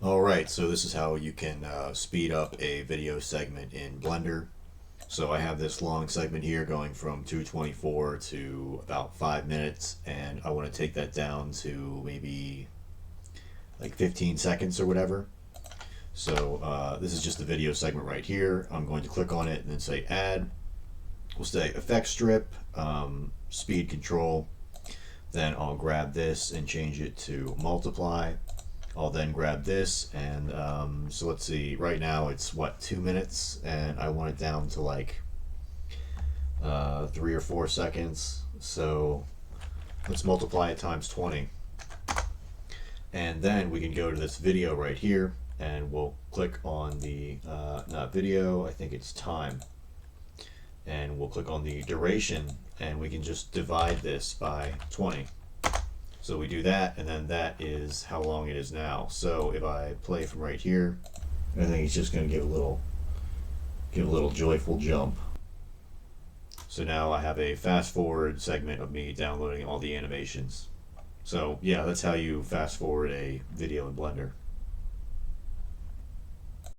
Alright, so this is how you can speed up a video segment in Blender. So I have this long segment here going from 224 to about 5 minutes, and I want to take that down to maybe like 15 seconds or whatever. So this is just the video segment right here. I'm going to click on it and then say add. We'll say effect strip, speed control. Then I'll grab this and change it to multiply. I'll then grab this and so let's see, right now it's what, 2 minutes, and I want it down to like 3 or 4 seconds. So let's multiply it times 20, and then we can go to this video right here and we'll click on the not video, I think it's time, and we'll click on the duration and we can just divide this by 20. So we do that, and then that is how long it is now. So if I play from right here, I think it's just going to give a little joyful jump. So now I have a fast forward segment of me downloading all the animations. So yeah, that's how you fast forward a video in Blender.